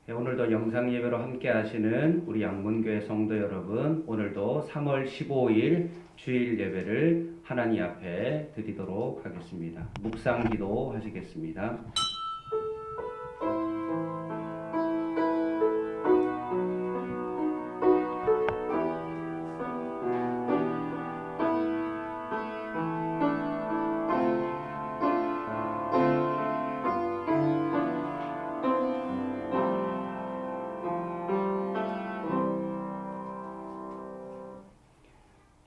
오늘도 영상 예배로 함께 하시는 우리 양문교회 성도 여러분, 오늘도 3월 15일 주일 예배를 하나님 앞에 드리도록 하겠습니다. 묵상 기도 하시겠습니다.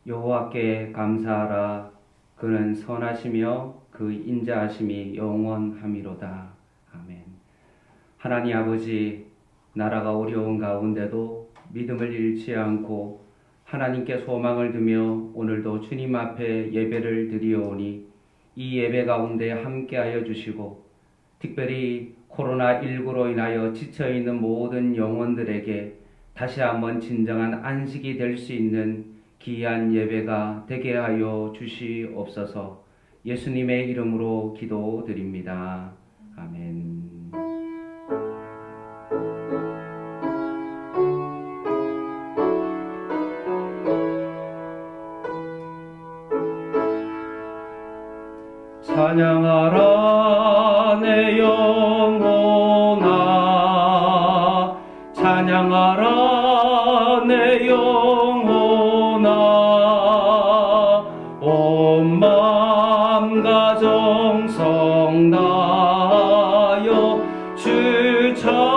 여호와께 감사하라. 그는 선하시며 그 인자하심이 영원함이로다. 아멘. 하나님 아버지, 나라가 어려운 가운데도 믿음을 잃지 않고 하나님께 소망을 두며 오늘도 주님 앞에 예배를 드리오니 이 예배 가운데 함께하여 주시고, 특별히 코로나19로 인하여 지쳐있는 모든 영혼들에게 다시 한번 진정한 안식이 될 수 있는 귀한 예배가 되게 하여 주시옵소서. 예수님의 이름으로 기도드립니다. 아멘. 찬양하라 내 영혼아, 찬양하라 내 영혼아, 온 마음 가정성 다하여 주 찬양하라.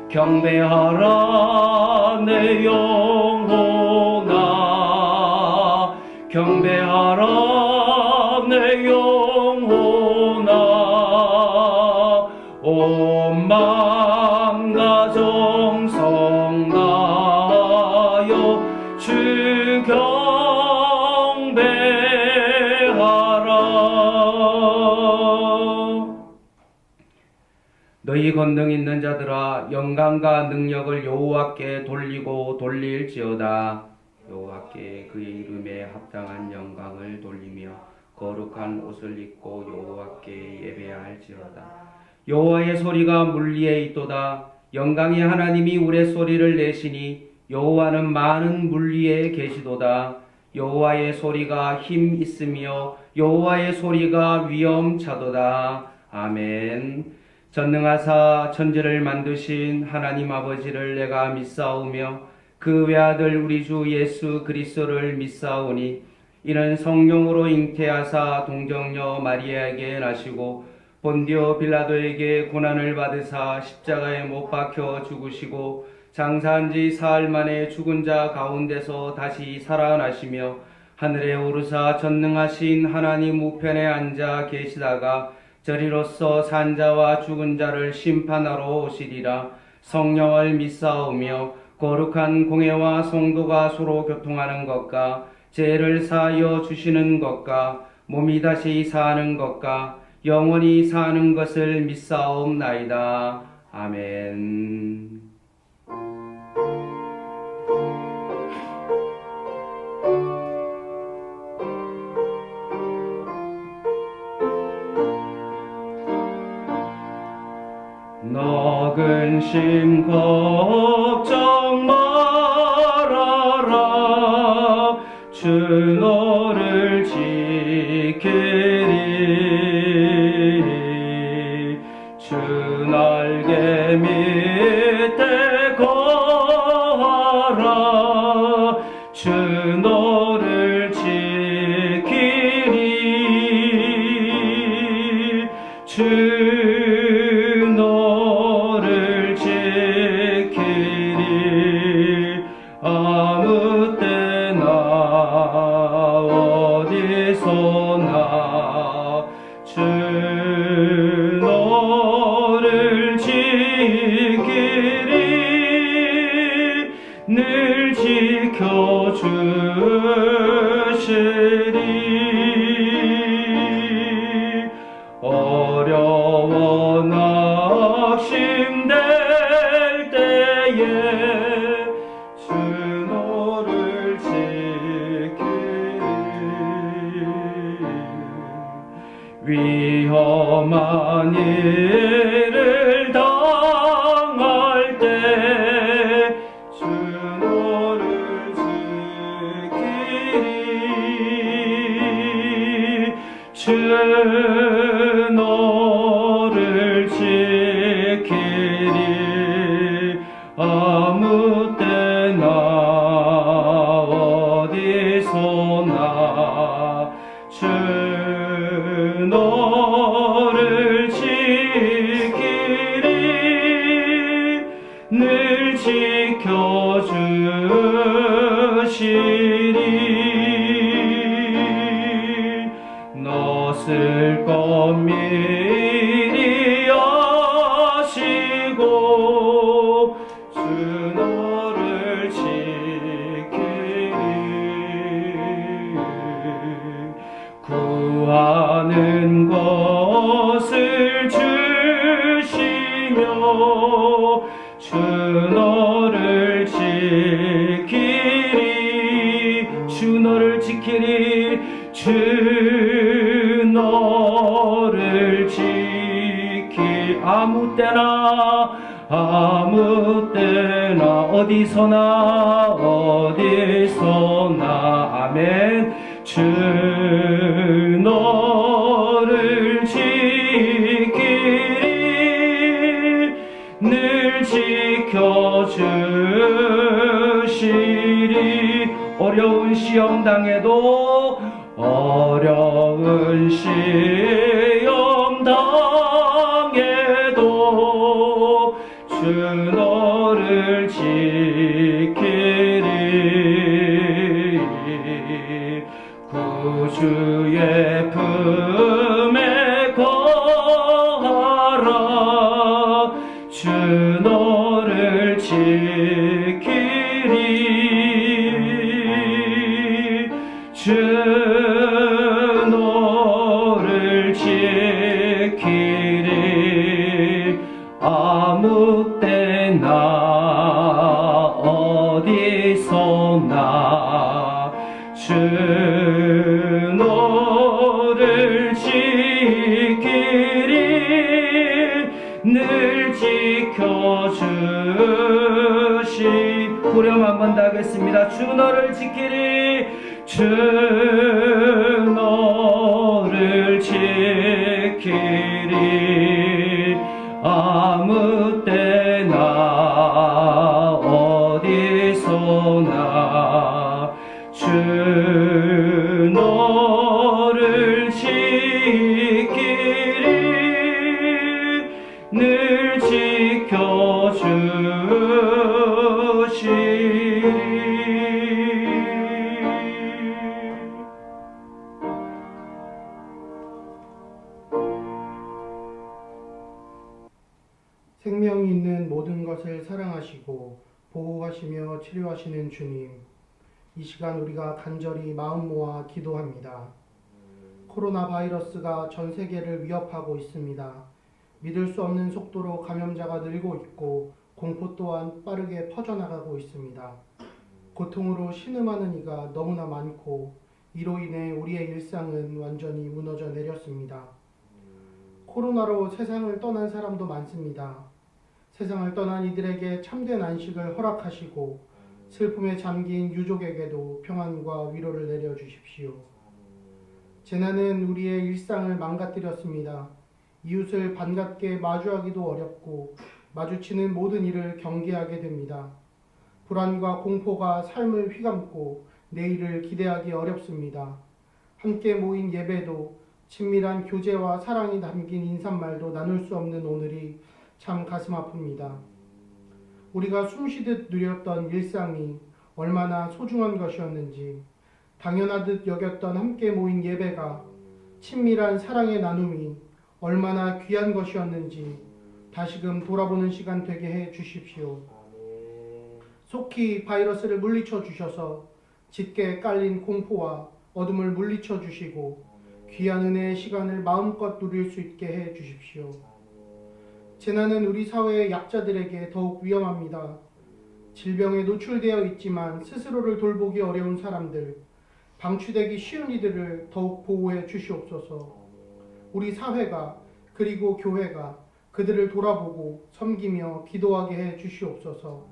경배하라 내 영혼아, 경배하라 내 영혼아, 온 마음 가정성 다하여 주 경배하라. 너희 권능 있는 자들아, 영광과 능력을 여호와께 돌리고 돌릴지어다. 여호와께 그의 이름에 합당한 영광을 돌리며 거룩한 옷을 입고 여호와께 예배할지어다. 여호와의 소리가 물리에 있도다. 영광의 하나님이 우레소리를 내시니 여호와는 많은 물리에 계시도다. 여호와의 소리가 힘 있으며 여호와의 소리가 위엄차도다. 아멘. 전능하사 천지를 만드신 하나님 아버지를 내가 믿사오며 그 외아들 우리 주 예수 그리스도를 믿사오니 이는 성령으로 잉태하사 동정녀 마리아에게 나시고 본디오 빌라도에게 고난을 받으사 십자가에 못 박혀 죽으시고 장사한 지 사흘 만에 죽은 자 가운데서 다시 살아나시며 하늘에 오르사 전능하신 하나님 우편에 앉아 계시다가 저리로서 산자와 죽은 자를 심판하러 오시리라. 성령을 믿사오며 거룩한 공회와 성도가 서로 교통하는 것과 죄를 사하여 주시는 것과 몸이 다시 사는 것과 영원히 사는 것을 믿사옵나이다. 아멘. 너 근심 걱정 말아라. 주 너를 지키리. 주 날개 밑에 거하라. 주 너를 지키리. 주 너를 지키리. 아무 때나 어디서나 주 너를 지키리. 늘 지켜주시리. 어려워 낙심될 때에 주 너를 지키리. 위험 험한 일을 당할 때 주 너를 지키리 주 너를 지키리 아무 때나 어디서나 주 너를 지키리 늘 지켜주시리 너 쓸 것 미리 아시고 주 너를 지키리 구하는 것을 주시며 주 너를 지키리 주 너를 지키리 주 너를 지키 아무 때나 어디서나 아멘 주 너를 지키리 늘 지켜주시리 어려운 시험 당해도 주 너를 지키리 구주의 품에 거하라 주 너를 지키리 주 너를 지키리 아무 때나 어디서나 주 너를 지키리 늘 지켜주시 후렴 한번 더 하겠습니다. 주 너를 지키리 주 너를 지키리 아무 때나 어디서나 주 너를 지키리 늘 지켜주시리 생명이 있는 모든 것을 사랑하시고 보호하시며 치료하시는 주님, 이 시간 우리가 간절히 마음 모아 기도합니다. 코로나 바이러스가 전 세계를 위협하고 있습니다. 믿을 수 없는 속도로 감염자가 늘고 있고 공포 또한 빠르게 퍼져나가고 있습니다. 고통으로 신음하는 이가 너무나 많고 이로 인해 우리의 일상은 완전히 무너져 내렸습니다. 코로나로 세상을 떠난 사람도 많습니다. 세상을 떠난 이들에게 참된 안식을 허락하시고 슬픔에 잠긴 유족에게도 평안과 위로를 내려주십시오. 재난은 우리의 일상을 망가뜨렸습니다. 이웃을 반갑게 마주하기도 어렵고 마주치는 모든 일을 경계하게 됩니다. 불안과 공포가 삶을 휘감고 내일을 기대하기 어렵습니다. 함께 모인 예배도 친밀한 교제와 사랑이 담긴 인사말도 나눌 수 없는 오늘이 참 가슴 아픕니다. 우리가 숨쉬듯 누렸던 일상이 얼마나 소중한 것이었는지, 당연하듯 여겼던 함께 모인 예배가 친밀한 사랑의 나눔이 얼마나 귀한 것이었는지 다시금 돌아보는 시간 되게 해 주십시오. 속히 바이러스를 물리쳐 주셔서 짙게 깔린 공포와 어둠을 물리쳐 주시고 귀한 은혜의 시간을 마음껏 누릴 수 있게 해 주십시오. 재난은 우리 사회의 약자들에게 더욱 위험합니다. 질병에 노출되어 있지만 스스로를 돌보기 어려운 사람들, 방치되기 쉬운 이들을 더욱 보호해 주시옵소서. 우리 사회가 그리고 교회가 그들을 돌아보고 섬기며 기도하게 해 주시옵소서.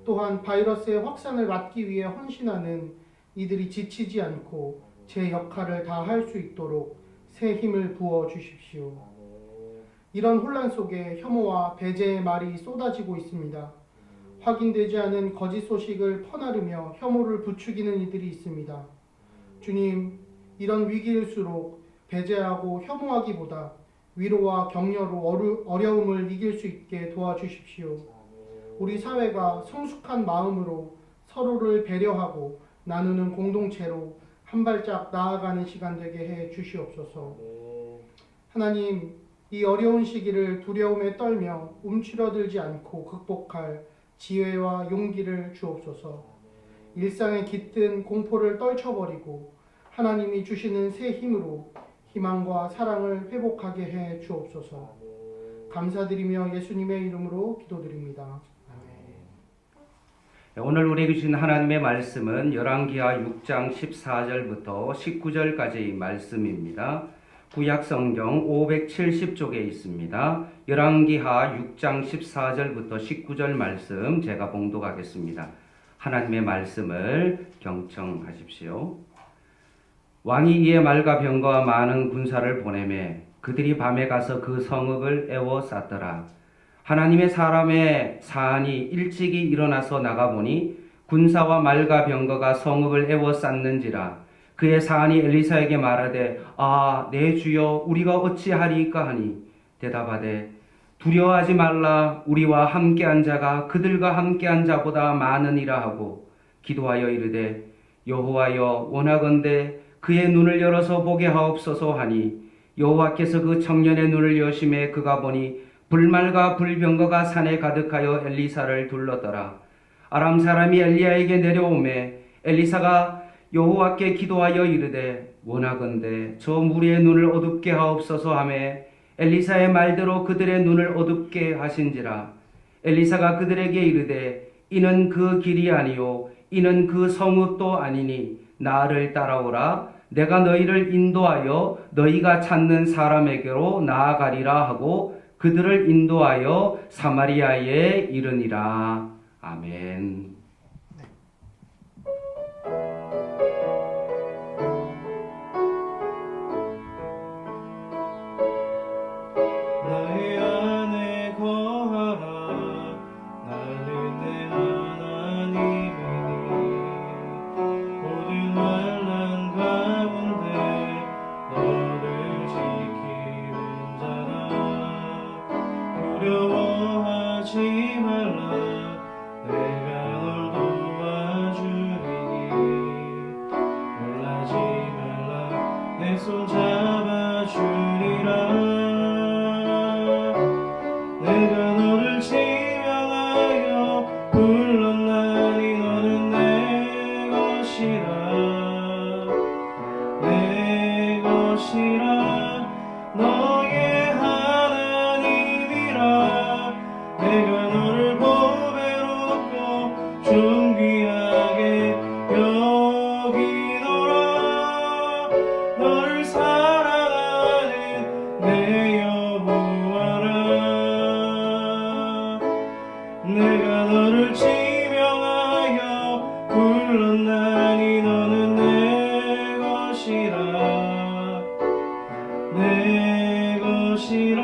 또한 바이러스의 확산을 막기 위해 헌신하는 이들이 지치지 않고 제 역할을 다 할 수 있도록 새 힘을 부어 주십시오. 이런 혼란 속에 혐오와 배제의 말이 쏟아지고 있습니다. 확인되지 않은 거짓 소식을 퍼나르며 혐오를 부추기는 이들이 있습니다. 주님, 이런 위기일수록 배제하고 혐오하기보다 위로와 격려로 어려움을 이길 수 있게 도와주십시오. 우리 사회가 성숙한 마음으로 서로를 배려하고 나누는 공동체로 한 발짝 나아가는 시간 되게 해 주시옵소서. 하나님, 이 어려운 시기를 두려움에 떨며 움츠러들지 않고 극복할 지혜와 용기를 주옵소서. 일상에 깃든 공포를 떨쳐버리고 하나님이 주시는 새 힘으로 희망과 사랑을 회복하게 해 주옵소서. 감사드리며 예수님의 이름으로 기도드립니다. 오늘 우리에게 주신 하나님의 말씀은 열왕기하 6장 14절부터 19절까지의 말씀입니다. 구약 성경 570쪽에 있습니다. 열왕기하 6장 14절부터 19절 말씀 제가 봉독하겠습니다. 하나님의 말씀을 경청하십시오. 왕이 이에 말과 병거와 많은 군사를 보내매 그들이 밤에 가서 그 성읍을 에워쌌더라. 하나님의 사람의 사안이 일찍이 일어나서 나가보니 군사와 말과 병거가 성읍을 에워쌌는지라. 그의 사안이 엘리사에게 말하되 내 주여 우리가 어찌하리이까 하니 대답하되 두려워하지 말라. 우리와 함께한 자가 그들과 함께한 자보다 많으니라 하고 기도하여 이르되 여호와여 원하건대 그의 눈을 열어서 보게 하옵소서 하니 여호와께서 그 청년의 눈을 여심해 그가 보니 불말과 불병거가 산에 가득하여 엘리사를 둘렀더라. 아람 사람이 엘리야에게 내려오매 엘리사가 여호와께 기도하여 이르되 원하건대 저 무리의 눈을 어둡게 하옵소서 하매 엘리사의 말대로 그들의 눈을 어둡게 하신지라. 엘리사가 그들에게 이르되 이는 그 길이 아니요 이는 그 성읍도 아니니 나를 따라오라. 내가 너희를 인도하여 너희가 찾는 사람에게로 나아가리라 하고 그들을 인도하여 사마리아에 이르니라. 아멘. 너희 안에 거하라. 나는 내 하나님이니 모든 환난 가운데 너를 지키는 자라. 두려워하지 말라. 내가 널 도와주리니 놀라지 말라. 내 손 잡아주리라. 내가 너를 지명하여 불렀나니 너는 내 것이라. 내 것이라. 너의 하나님이라. 내가 너를 보배롭고 존귀하게 여기노라. 너를 사랑하는 내 여호와라. 내가 너를 지명하여 불렀나니 너는 내 것이라. 내 것이라.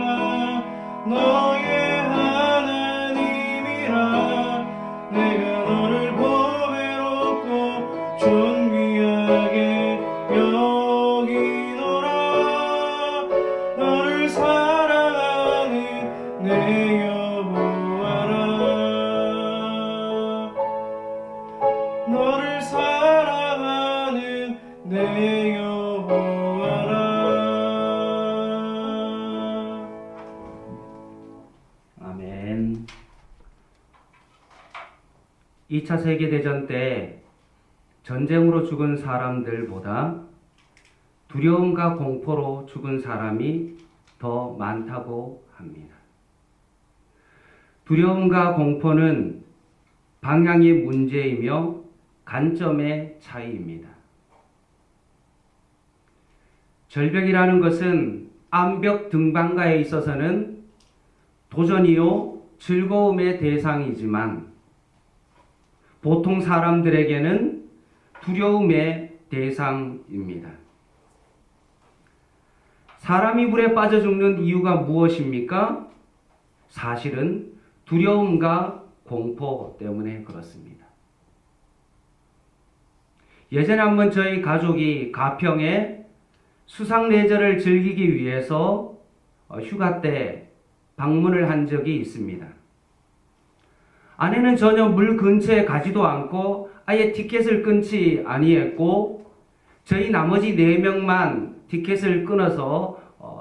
너의 하나님이라. 내가 너를 보배롭고 존귀하게 여기노라. 너를 사랑하는 내 여호와라. 너를 사랑하는 내 여호와라. 아멘. 2차 세계대전 때 전쟁으로 죽은 사람들보다 두려움과 공포로 죽은 사람이 더 많다고 합니다. 두려움과 공포는 방향의 문제이며 관점의 차이입니다. 절벽이라는 것은 암벽 등반가에 있어서는 도전이요 즐거움의 대상이지만 보통 사람들에게는 두려움의 대상입니다. 사람이 물에 빠져 죽는 이유가 무엇입니까? 사실은 두려움과 공포 때문에 그렇습니다. 예전에 한번 저희 가족이 가평에 수상레저를 즐기기 위해서 휴가 때 방문을 한 적이 있습니다. 아내는 전혀 물 근처에 가지도 않고 아예 티켓을 끊지 아니했고 저희 나머지 4명만 티켓을 끊어서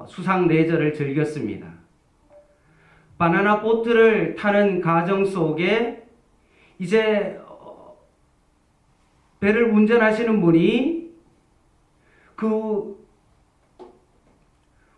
수상 레저를 즐겼습니다. 바나나 보트를 타는 과정 속에 이제 배를 운전하시는 분이 그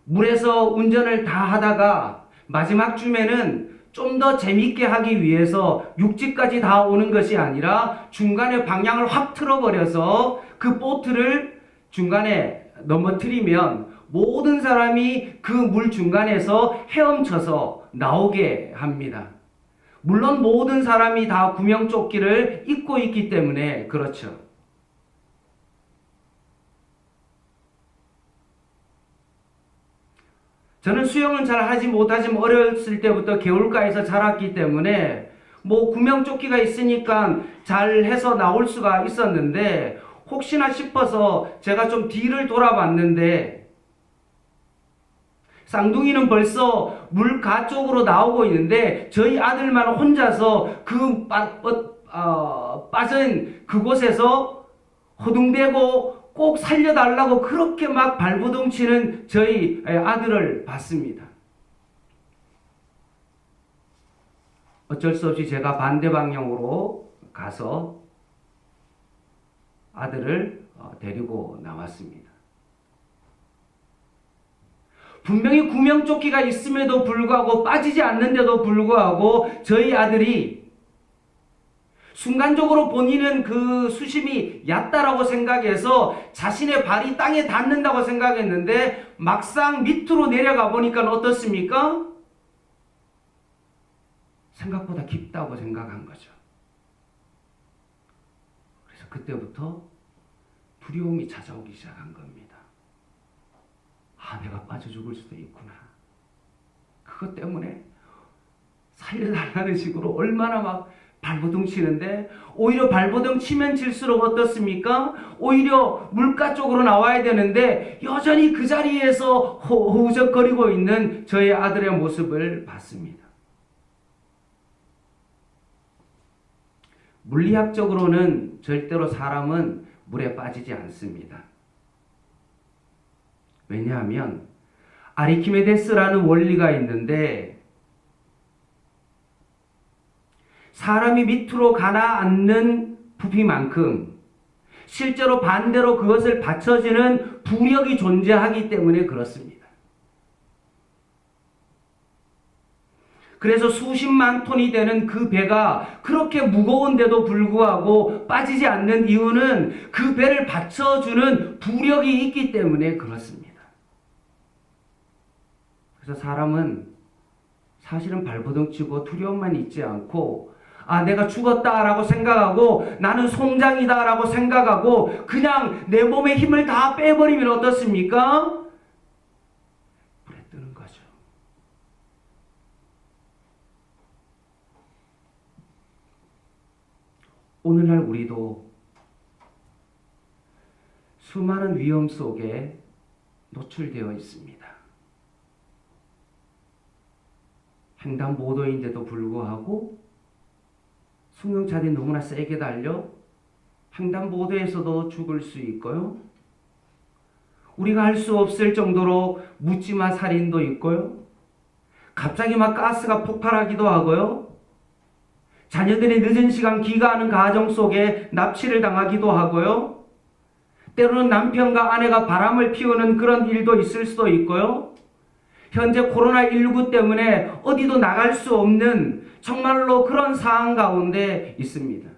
물에서 운전을 다 하다가 마지막 쯤에는 좀 더 재밌게 하기 위해서 육지까지 다 오는 것이 아니라 중간에 방향을 확 틀어버려서 그 보트를 중간에 넘어뜨리면 모든 사람이 그 물 중간에서 헤엄쳐서 나오게 합니다. 물론 모든 사람이 다 구명조끼를 입고 있기 때문에 그렇죠. 저는 수영은 잘 하지 못하지만 어렸을 때부터 개울가에서 자랐기 때문에 뭐 구명조끼가 있으니까 잘 해서 나올 수가 있었는데 혹시나 싶어서 제가 좀 뒤를 돌아봤는데 쌍둥이는 벌써 물가 쪽으로 나오고 있는데 저희 아들만 혼자서 그 빠진 그곳에서 허둥대고 꼭 살려달라고 그렇게 막 발버둥 치는 저희 아들을 봤습니다. 어쩔 수 없이 제가 반대 방향으로 가서 아들을 데리고 나왔습니다. 분명히 구명조끼가 있음에도 불구하고 빠지지 않는데도 불구하고 저희 아들이 순간적으로 본인은 그 수심이 얕다라고 생각해서 자신의 발이 땅에 닿는다고 생각했는데 막상 밑으로 내려가 보니까 어떻습니까? 생각보다 깊다고 생각한 거죠. 그래서 그때부터 두려움이 찾아오기 시작한 겁니다. 아, 내가 빠져 죽을 수도 있구나. 그것 때문에 살려달라는 식으로 얼마나 막 발버둥 치는데 오히려 발버둥 치면 칠수록 어떻습니까? 오히려 물가 쪽으로 나와야 되는데 여전히 그 자리에서 허우적거리고 있는 저의 아들의 모습을 봤습니다. 물리학적으로는 절대로 사람은 물에 빠지지 않습니다. 왜냐하면 아리키메데스라는 원리가 있는데 사람이 밑으로 가라앉는 부피만큼 실제로 반대로 그것을 받쳐주는 부력이 존재하기 때문에 그렇습니다. 그래서 수십만 톤이 되는 그 배가 그렇게 무거운데도 불구하고 빠지지 않는 이유는 그 배를 받쳐주는 부력이 있기 때문에 그렇습니다. 그래서 사람은 사실은 발버둥 치고 두려움만 있지 않고 아, 내가 죽었다라고 생각하고 나는 송장이다라고 생각하고 그냥 내 몸의 힘을 다 빼버리면 어떻습니까? 불에 뜨는 거죠. 오늘날 우리도 수많은 위험 속에 노출되어 있습니다. 횡단보도인데도 불구하고 승용차들이 너무나 세게 달려 횡단보도에서도 죽을 수 있고요. 우리가 할 수 없을 정도로 묻지마 살인도 있고요. 갑자기 막 가스가 폭발하기도 하고요. 자녀들이 늦은 시간 귀가하는 가정 속에 납치를 당하기도 하고요. 때로는 남편과 아내가 바람을 피우는 그런 일도 있을 수도 있고요. 현재 코로나19 때문에 어디도 나갈 수 없는 정말로 그런 상황 가운데 있습니다.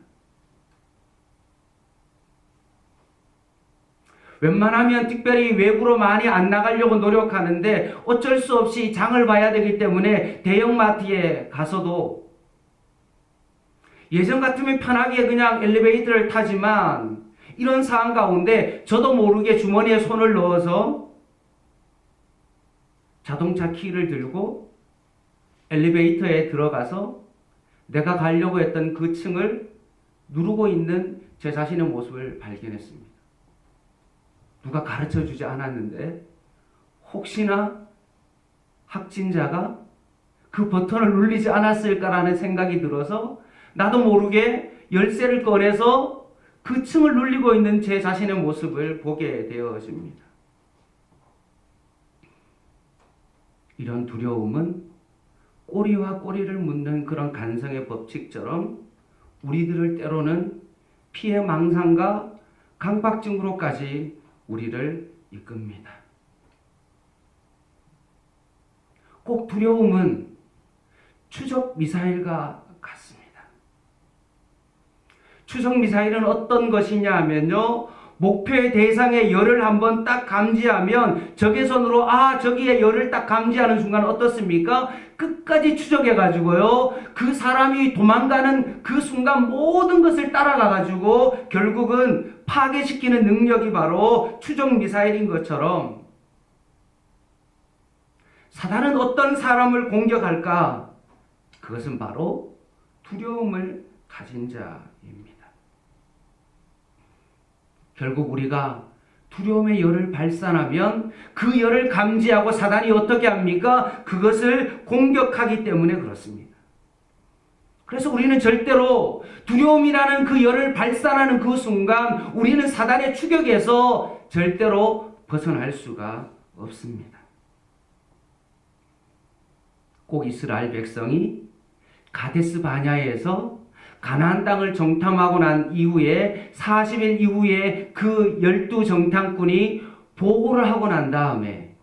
웬만하면 특별히 외부로 많이 안 나가려고 노력하는데 어쩔 수 없이 장을 봐야 되기 때문에 대형마트에 가서도 예전 같으면 편하게 그냥 엘리베이터를 타지만 이런 상황 가운데 저도 모르게 주머니에 손을 넣어서 자동차 키를 들고 엘리베이터에 들어가서 내가 가려고 했던 그 층을 누르고 있는 제 자신의 모습을 발견했습니다. 누가 가르쳐 주지 않았는데 혹시나 확진자가 그 버튼을 누르지 않았을까라는 생각이 들어서 나도 모르게 열쇠를 꺼내서 그 층을 누르고 있는 제 자신의 모습을 보게 되어집니다. 이런 두려움은 꼬리와 꼬리를 묻는 그런 간성의 법칙처럼 우리들을 때로는 피해 망상과 강박증으로까지 우리를 이끕니다. 꼭 두려움은 추적 미사일과 같습니다. 추적 미사일은 어떤 것이냐 하면요, 목표의 대상의 열을 한번 딱 감지하면 적외선으로 저기에 열을 딱 감지하는 순간 어떻습니까? 끝까지 추적해 가지고요, 그 사람이 도망가는 그 순간 모든 것을 따라가 가지고 결국은 파괴시키는 능력이 바로 추적 미사일인 것처럼 사단은 어떤 사람을 공격할까? 그것은 바로 두려움을 가진 자입니다. 결국 우리가 두려움의 열을 발산하면 그 열을 감지하고 사단이 어떻게 합니까? 그것을 공격하기 때문에 그렇습니다. 그래서 우리는 절대로 두려움이라는 그 열을 발산하는 그 순간 우리는 사단의 추격에서 절대로 벗어날 수가 없습니다. 꼭 이스라엘 백성이 가데스 바냐에서 가나안 땅을 정탐하고 난 이후에 40일 이후에 그 12정탐꾼이 보고를 하고 난 다음에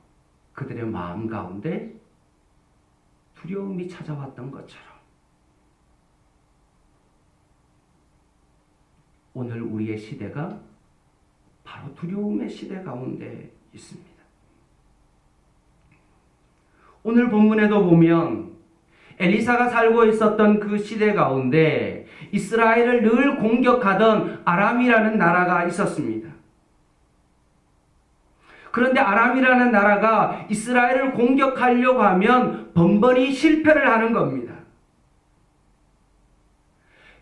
그들의 마음 가운데 두려움이 찾아왔던 것처럼 오늘 우리의 시대가 바로 두려움의 시대 가운데 있습니다. 오늘 본문에도 보면 엘리사가 살고 있었던 그 시대 가운데 이스라엘을 늘 공격하던 아람이라는 나라가 있었습니다. 그런데 아람이라는 나라가 이스라엘을 공격하려고 하면 번번이 실패를 하는 겁니다.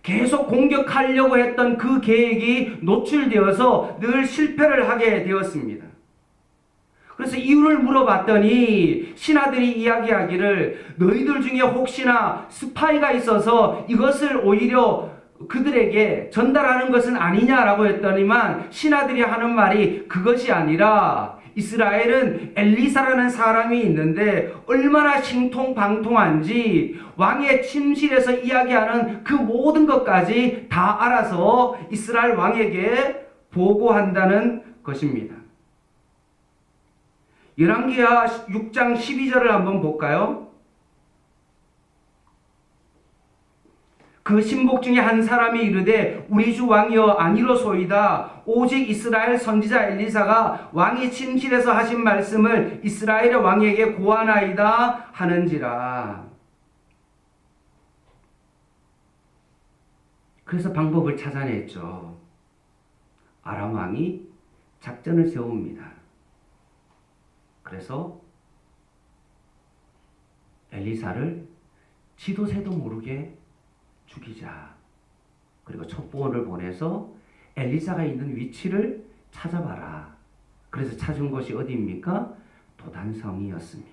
계속 공격하려고 했던 그 계획이 노출되어서 늘 실패를 하게 되었습니다. 그래서 이유를 물어봤더니 신하들이 이야기하기를 너희들 중에 혹시나 스파이가 있어서 이것을 오히려 그들에게 전달하는 것은 아니냐라고 했더니만 신하들이 하는 말이 그것이 아니라 이스라엘은 엘리사라는 사람이 있는데 얼마나 신통방통한지 왕의 침실에서 이야기하는 그 모든 것까지 다 알아서 이스라엘 왕에게 보고한다는 것입니다. 열왕기하 6장 12절을 한번 볼까요? 그 신복 중에 한 사람이 이르되 우리 주 왕이여 아니로소이다. 오직 이스라엘 선지자 엘리사가 왕이 침실에서 하신 말씀을 이스라엘의 왕에게 고하나이다 하는지라. 그래서 방법을 찾아냈죠. 아람 왕이 작전을 세웁니다. 그래서 엘리사를 지도새도 모르게 죽이자. 그리고 첩보원을 보내서 엘리사가 있는 위치를 찾아봐라. 그래서 찾은 곳이 어디입니까? 도단성이었습니다.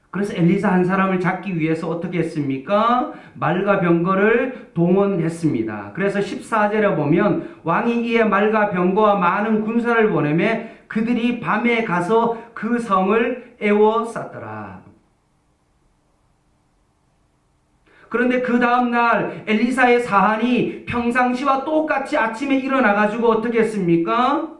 그래서 엘리사 한 사람을 잡기 위해서 어떻게 했습니까? 말과 병거를 동원했습니다. 그래서 14절에 보면 왕이 이에 말과 병거와 많은 군사를 보내매 그들이 밤에 가서 그 성을 에워쌌더라. 그런데 그 다음날 엘리사의 사한이 평상시와 똑같이 아침에 일어나가지고 어떻게 했습니까?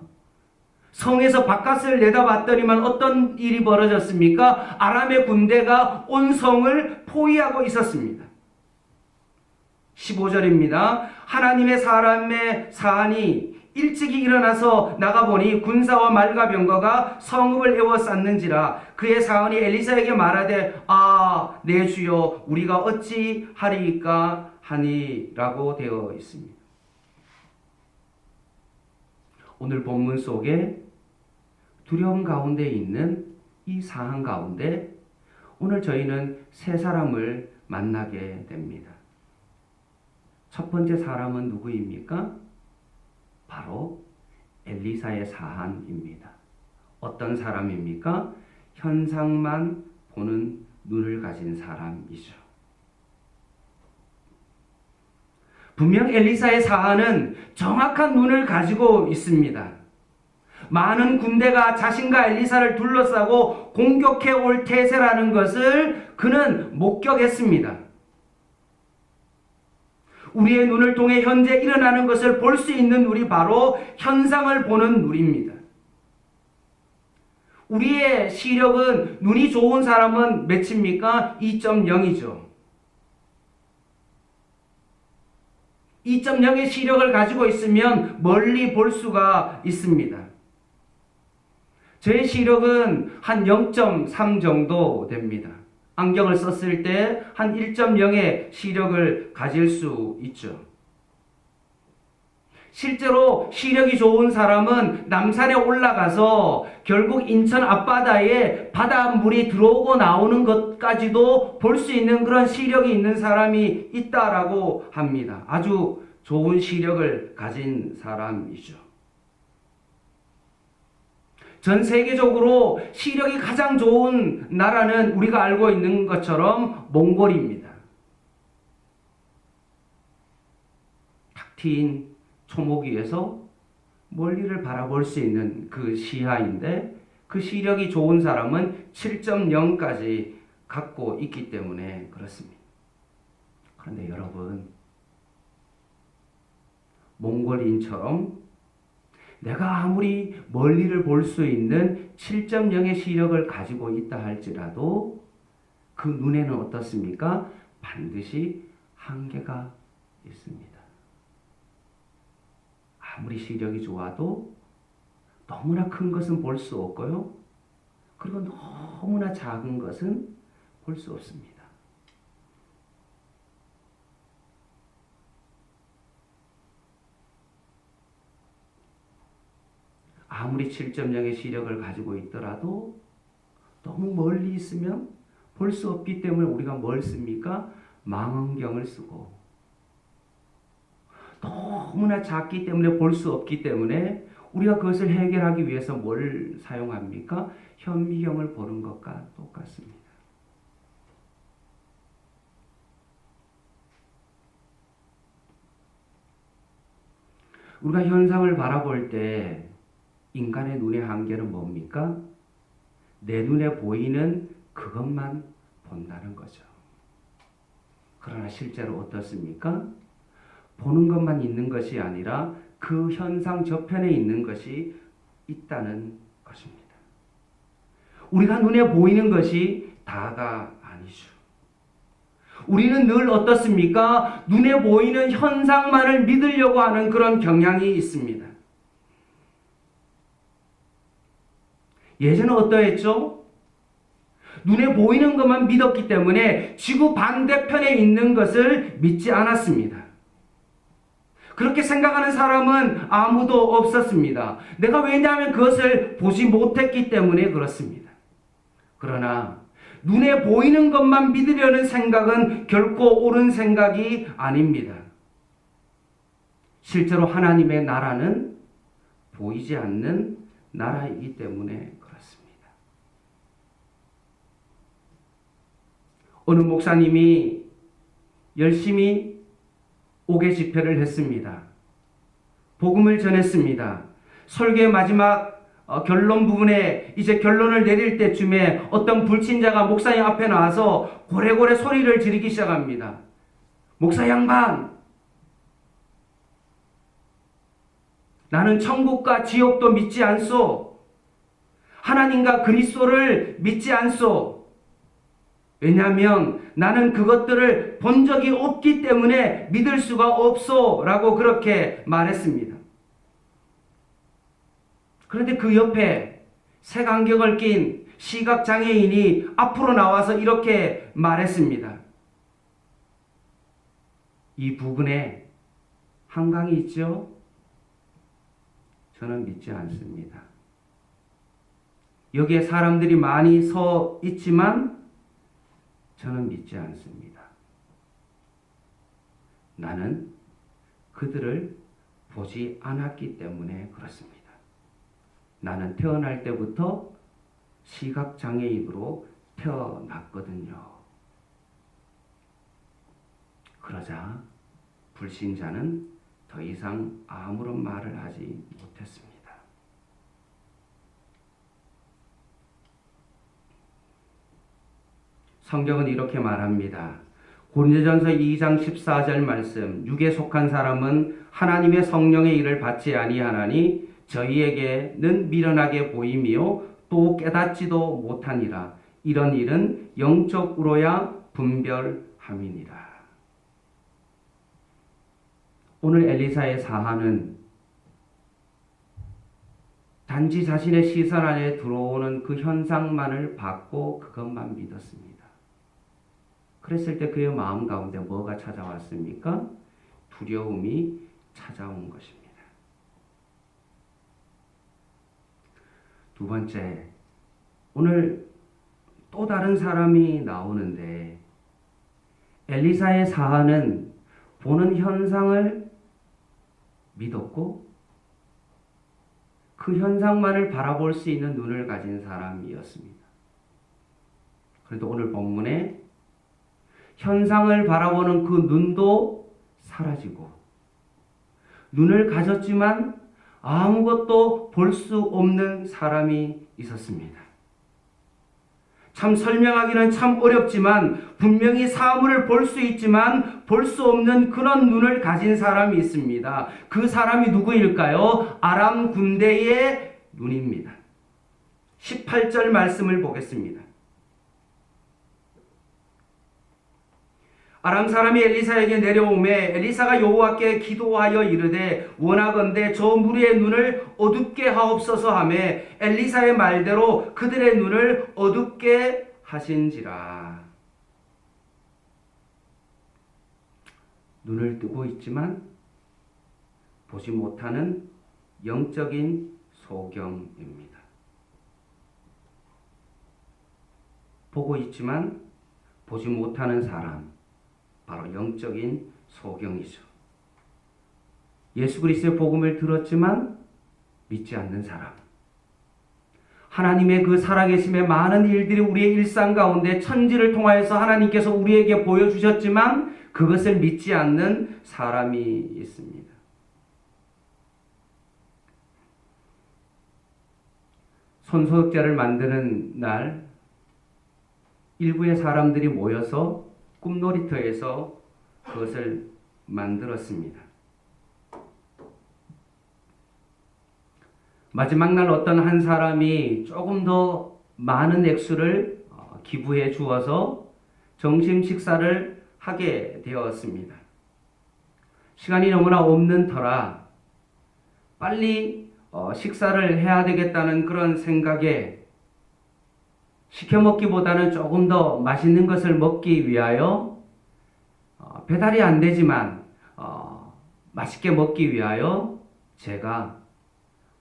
성에서 바깥을 내다봤더니만 어떤 일이 벌어졌습니까? 아람의 군대가 온 성을 포위하고 있었습니다. 15절입니다. 하나님의 사람의 사한이 일찍이 일어나서 나가보니 군사와 말과 병거가 성읍을 에워쌌는지라. 그의 사원이 엘리사에게 말하되 내 주여 우리가 어찌 하리이까 하니라고 되어 있습니다. 오늘 본문 속에 두려움 가운데 있는 이 상황 가운데 오늘 저희는 세 사람을 만나게 됩니다. 첫 번째 사람은 누구입니까? 바로 엘리사의 사한입니다. 어떤 사람입니까? 현상만 보는 눈을 가진 사람이죠. 분명 엘리사의 사한은 정확한 눈을 가지고 있습니다. 많은 군대가 자신과 엘리사를 둘러싸고 공격해 올 태세라는 것을 그는 목격했습니다. 우리의 눈을 통해 현재 일어나는 것을 볼 수 있는 눈이 바로 현상을 보는 눈입니다. 우리의 시력은 눈이 좋은 사람은 몇입니까? 2.0이죠. 2.0의 시력을 가지고 있으면 멀리 볼 수가 있습니다. 제 시력은 한 0.3 정도 됩니다. 안경을 썼을 때 한 1.0의 시력을 가질 수 있죠. 실제로 시력이 좋은 사람은 남산에 올라가서 결국 인천 앞바다에 바닷물이 들어오고 나오는 것까지도 볼 수 있는 그런 시력이 있는 사람이 있다라고 합니다. 아주 좋은 시력을 가진 사람이죠. 전 세계적으로 시력이 가장 좋은 나라는 우리가 알고 있는 것처럼 몽골입니다. 탁 트인 초목 위에서 멀리를 바라볼 수 있는 그 시야인데 그 시력이 좋은 사람은 7.0까지 갖고 있기 때문에 그렇습니다. 그런데 여러분, 몽골인처럼 내가 아무리 멀리를 볼 수 있는 7.0의 시력을 가지고 있다 할지라도 그 눈에는 어떻습니까? 반드시 한계가 있습니다. 아무리 시력이 좋아도 너무나 큰 것은 볼 수 없고요. 그리고 너무나 작은 것은 볼 수 없습니다. 아무리 7.0의 시력을 가지고 있더라도 너무 멀리 있으면 볼 수 없기 때문에 우리가 뭘 씁니까? 망원경을 쓰고, 너무나 작기 때문에 볼 수 없기 때문에 우리가 그것을 해결하기 위해서 뭘 사용합니까? 현미경을 보는 것과 똑같습니다. 우리가 현상을 바라볼 때 인간의 눈의 한계는 뭡니까? 내 눈에 보이는 그것만 본다는 거죠. 그러나 실제로 어떻습니까? 보는 것만 있는 것이 아니라 그 현상 저편에 있는 것이 있다는 것입니다. 우리가 눈에 보이는 것이 다가 아니죠. 우리는 늘 어떻습니까? 눈에 보이는 현상만을 믿으려고 하는 그런 경향이 있습니다. 예전에 어떠했죠? 눈에 보이는 것만 믿었기 때문에 지구 반대편에 있는 것을 믿지 않았습니다. 그렇게 생각하는 사람은 아무도 없었습니다. 왜냐하면 그것을 보지 못했기 때문에 그렇습니다. 그러나 눈에 보이는 것만 믿으려는 생각은 결코 옳은 생각이 아닙니다. 실제로 하나님의 나라는 보이지 않는 나라이기 때문에 그렇습니다. 어느 목사님이 열심히 옥외 집회를 했습니다. 복음을 전했습니다. 설교의 마지막 결론 부분에 이제 결론을 내릴 때쯤에 어떤 불신자가 목사님 앞에 나와서 고래고래 소리를 지르기 시작합니다. 목사 양반, 나는 천국과 지옥도 믿지 않소. 하나님과 그리스도를 믿지 않소. 왜냐하면 나는 그것들을 본 적이 없기 때문에 믿을 수가 없소 라고 그렇게 말했습니다. 그런데 그 옆에 색안경을 낀 시각장애인이 앞으로 나와서 이렇게 말했습니다. 이 부근에 한강이 있죠? 저는 믿지 않습니다. 여기에 사람들이 많이 서 있지만 저는 믿지 않습니다. 나는 그들을 보지 않았기 때문에 그렇습니다. 나는 태어날 때부터 시각장애인으로 태어났거든요. 그러자 불신자는 더 이상 아무런 말을 하지 못했습니다. 성경은 이렇게 말합니다. 고린도전서 2장 14절 말씀, 육에 속한 사람은 하나님의 성령의 일을 받지 아니하나니 저희에게는 미련하게 보임이요 또 깨닫지도 못하니라. 이런 일은 영적으로야 분별함이니라. 오늘 엘리사의 사하는 단지 자신의 시선 안에 들어오는 그 현상만을 받고 그것만 믿었습니다. 그랬을 때 그의 마음 가운데 뭐가 찾아왔습니까? 두려움이 찾아온 것입니다. 두 번째, 오늘 또 다른 사람이 나오는데 엘리사의 사하는 보는 현상을 믿었고 그 현상만을 바라볼 수 있는 눈을 가진 사람이었습니다. 그런데 오늘 본문에 현상을 바라보는 그 눈도 사라지고 눈을 가졌지만 아무것도 볼 수 없는 사람이 있었습니다. 참 설명하기는 참 어렵지만 분명히 사물을 볼 수 있지만 볼 수 없는 그런 눈을 가진 사람이 있습니다. 그 사람이 누구일까요? 아람 군대의 눈입니다. 18절 말씀을 보겠습니다. 아람 사람이 엘리사에게 내려오매 엘리사가 여호와께 기도하여 이르되 원하건대 저 무리의 눈을 어둡게 하옵소서 하매 엘리사의 말대로 그들의 눈을 어둡게 하신지라. 눈을 뜨고 있지만 보지 못하는 영적인 소경입니다. 보고 있지만 보지 못하는 사람, 바로 영적인 소경이죠. 예수 그리스도의 복음을 들었지만 믿지 않는 사람. 하나님의 그 살아계심의 많은 일들이 우리의 일상 가운데 천지를 통하여서 하나님께서 우리에게 보여주셨지만 그것을 믿지 않는 사람이 있습니다. 손소독제를 만드는 날 일부의 사람들이 모여서 꿈놀이터에서 그것을 만들었습니다. 마지막 날 어떤 한 사람이 조금 더 많은 액수를 기부해 주어서 점심 식사를 하게 되었습니다. 시간이 너무나 없는 터라 빨리 식사를 해야 되겠다는 그런 생각에 시켜 먹기보다는 조금 더 맛있는 것을 먹기 위하여 배달이 안 되지만 맛있게 먹기 위하여 제가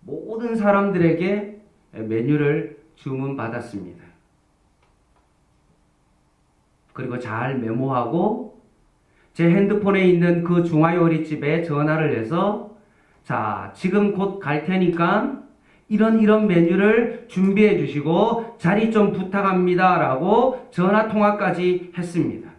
모든 사람들에게 메뉴를 주문받았습니다. 그리고 잘 메모하고 제 핸드폰에 있는 그 중화요리집에 전화를 해서 자, 지금 곧 갈 테니까 이런 메뉴를 준비해 주시고 자리 좀 부탁합니다 라고 전화 통화까지 했습니다.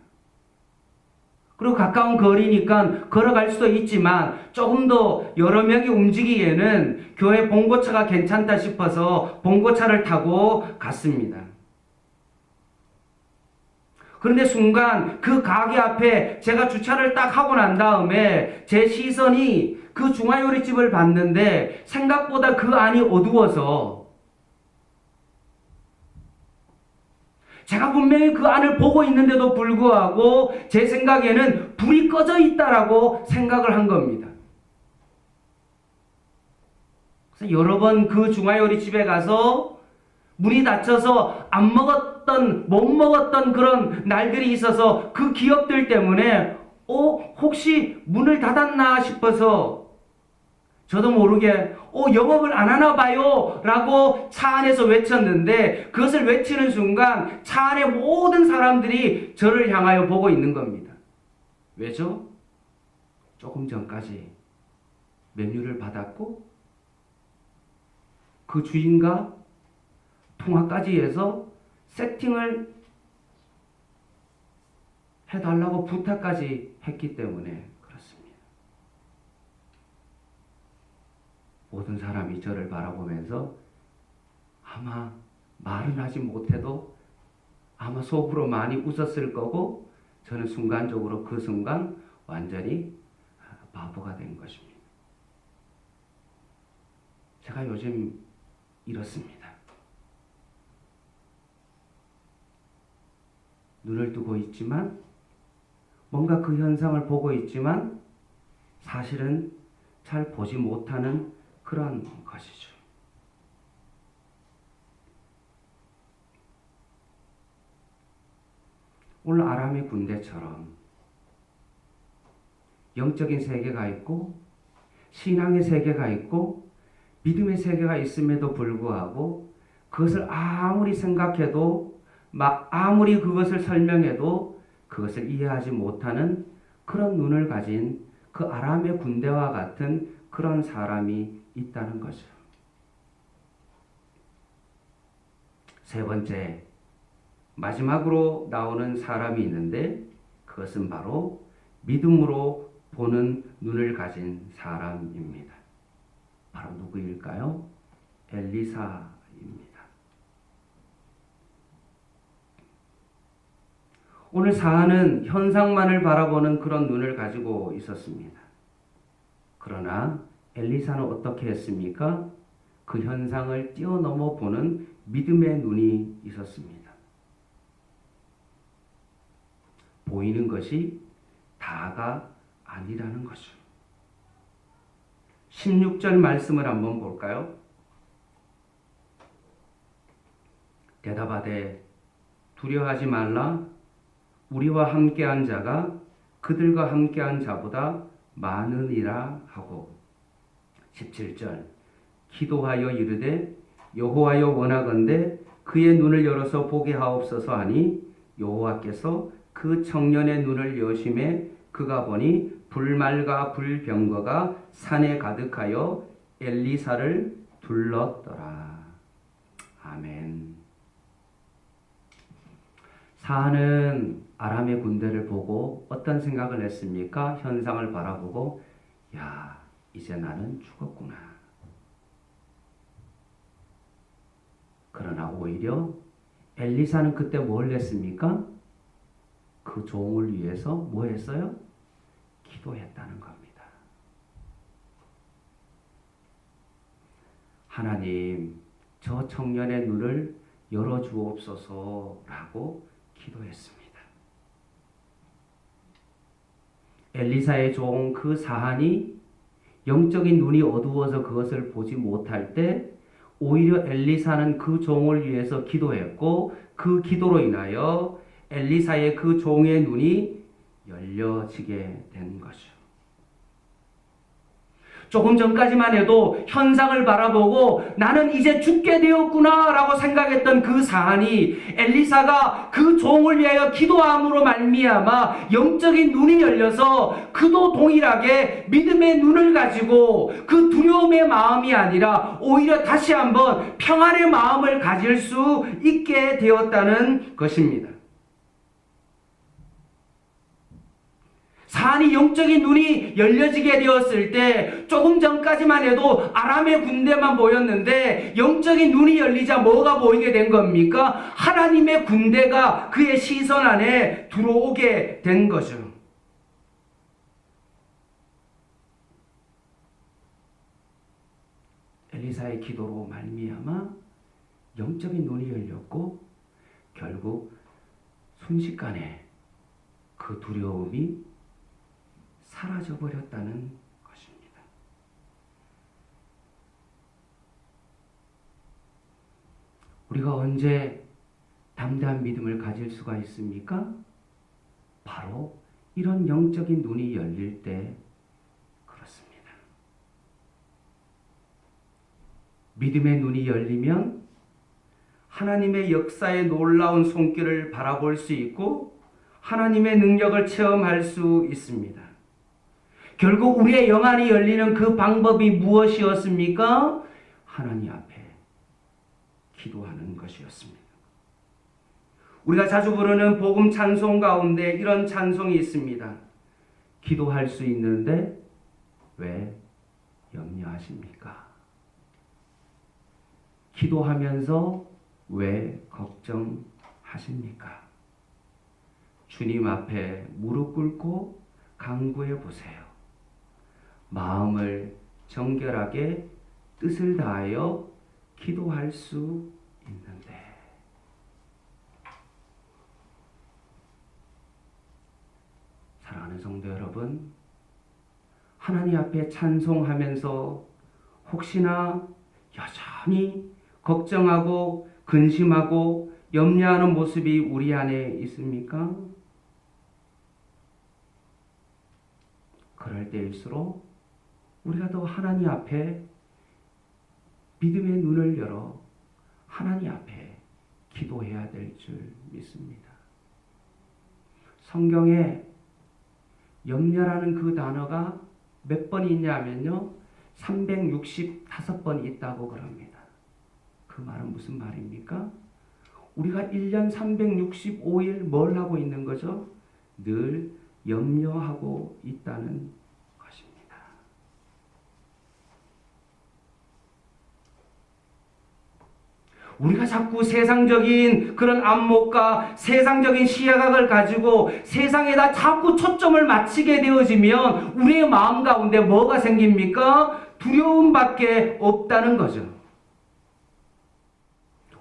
그리고 가까운 거리니까 걸어갈 수도 있지만 조금 더 여러 명이 움직이기에는 교회 봉고차가 괜찮다 싶어서 봉고차를 타고 갔습니다. 그런데 순간 그 가게 앞에 제가 주차를 딱 하고 난 다음에 제 시선이 그 중화요리집을 봤는데 생각보다 그 안이 어두워서 제가 분명히 그 안을 보고 있는데도 불구하고 제 생각에는 불이 꺼져 있다라고 생각을 한 겁니다. 그래서 여러 번 그 중화요리집에 가서 문이 닫혀서 못 먹었던 그런 날들이 있어서 그 기억들 때문에 혹시 문을 닫았나 싶어서 저도 모르게 영업을 안 하나 봐요 라고 차 안에서 외쳤는데, 그것을 외치는 순간 차 안의 모든 사람들이 저를 향하여 보고 있는 겁니다. 왜죠? 조금 전까지 메뉴를 받았고 그 주인과 통화까지 해서 세팅을 해달라고 부탁까지 했기 때문에 그렇습니다. 모든 사람이 저를 바라보면서 아마 말은 하지 못해도 아마 속으로 많이 웃었을 거고, 저는 순간적으로 그 순간 완전히 바보가 된 것입니다. 제가 요즘 이렇습니다. 눈을 뜨고 있지만, 뭔가 그 현상을 보고 있지만 사실은 잘 보지 못하는 그런 것이죠. 오늘 아람의 군대처럼 영적인 세계가 있고 신앙의 세계가 있고 믿음의 세계가 있음에도 불구하고 그것을 아무리 생각해도 아무리 그것을 설명해도 그것을 이해하지 못하는 그런 눈을 가진 그 아람의 군대와 같은 그런 사람이 있다는 거죠. 세 번째, 마지막으로 나오는 사람이 있는데 그것은 바로 믿음으로 보는 눈을 가진 사람입니다. 바로 누구일까요? 엘리사입니다. 오늘 사안은 현상만을 바라보는 그런 눈을 가지고 있었습니다. 그러나 엘리사는 어떻게 했습니까? 그 현상을 뛰어넘어 보는 믿음의 눈이 있었습니다. 보이는 것이 다가 아니라는 거죠. 16절 말씀을 한번 볼까요? 대답하되 두려워하지 말라. 우리와 함께한 자가 그들과 함께한 자보다 많으니라 하고, 17절 기도하여 이르되 여호와여 원하건대 그의 눈을 열어서 보게 하옵소서 하니 여호와께서 그 청년의 눈을 여심해 그가 보니 불말과 불병거가 산에 가득하여 엘리사를 둘렀더라. 아멘. 사안은 아람의 군대를 보고 어떤 생각을 했습니까? 현상을 바라보고 이제 나는 죽었구나. 그러나 오히려 엘리사는 그때 뭘 했습니까? 그 종을 위해서 뭐 했어요? 기도했다는 겁니다. 하나님, 저 청년의 눈을 열어주옵소서라고 기도했습니다. 엘리사의 종 그 사한이 영적인 눈이 어두워서 그것을 보지 못할 때 오히려 엘리사는 그 종을 위해서 기도했고, 그 기도로 인하여 엘리사의 그 종의 눈이 열려지게 된 것이죠. 조금 전까지만 해도 현상을 바라보고 나는 이제 죽게 되었구나 라고 생각했던 그 사안이 엘리사가 그 종을 위하여 기도함으로 말미암아 영적인 눈이 열려서 그도 동일하게 믿음의 눈을 가지고 그 두려움의 마음이 아니라 오히려 다시 한번 평안의 마음을 가질 수 있게 되었다는 것입니다. 사안이 영적인 눈이 열려지게 되었을 때 조금 전까지만 해도 아람의 군대만 보였는데 영적인 눈이 열리자 뭐가 보이게 된 겁니까? 하나님의 군대가 그의 시선 안에 들어오게 된 거죠. 엘리사의 기도로 말미암아 영적인 눈이 열렸고 결국 순식간에 그 두려움이 사라져버렸다는 것입니다. 우리가 언제 담대한 믿음을 가질 수가 있습니까? 바로 이런 영적인 눈이 열릴 때 그렇습니다. 믿음의 눈이 열리면 하나님의 역사의 놀라운 손길을 바라볼 수 있고 하나님의 능력을 체험할 수 있습니다. 결국 우리의 영안이 열리는 그 방법이 무엇이었습니까? 하나님 앞에 기도하는 것이었습니다. 우리가 자주 부르는 복음 찬송 가운데 이런 찬송이 있습니다. 기도할 수 있는데 왜 염려하십니까? 기도하면서 왜 걱정하십니까? 주님 앞에 무릎 꿇고 간구해 보세요. 마음을 정결하게 뜻을 다하여 기도할 수 있는데 사랑하는 성도 여러분, 하나님 앞에 찬송하면서 혹시나 여전히 걱정하고 근심하고 염려하는 모습이 우리 안에 있습니까? 그럴 때일수록 우리가 더 하나님 앞에 믿음의 눈을 열어 하나님 앞에 기도해야 될 줄 믿습니다. 성경에 염려라는 그 단어가 몇 번 있냐면요, 365번 있다고 그럽니다. 그 말은 무슨 말입니까? 우리가 1년 365일 뭘 하고 있는 거죠? 늘 염려하고 있다는 것입니다. 우리가 자꾸 세상적인 그런 안목과 세상적인 시야각을 가지고 세상에다 자꾸 초점을 맞추게 되어지면 우리의 마음 가운데 뭐가 생깁니까? 두려움밖에 없다는 거죠.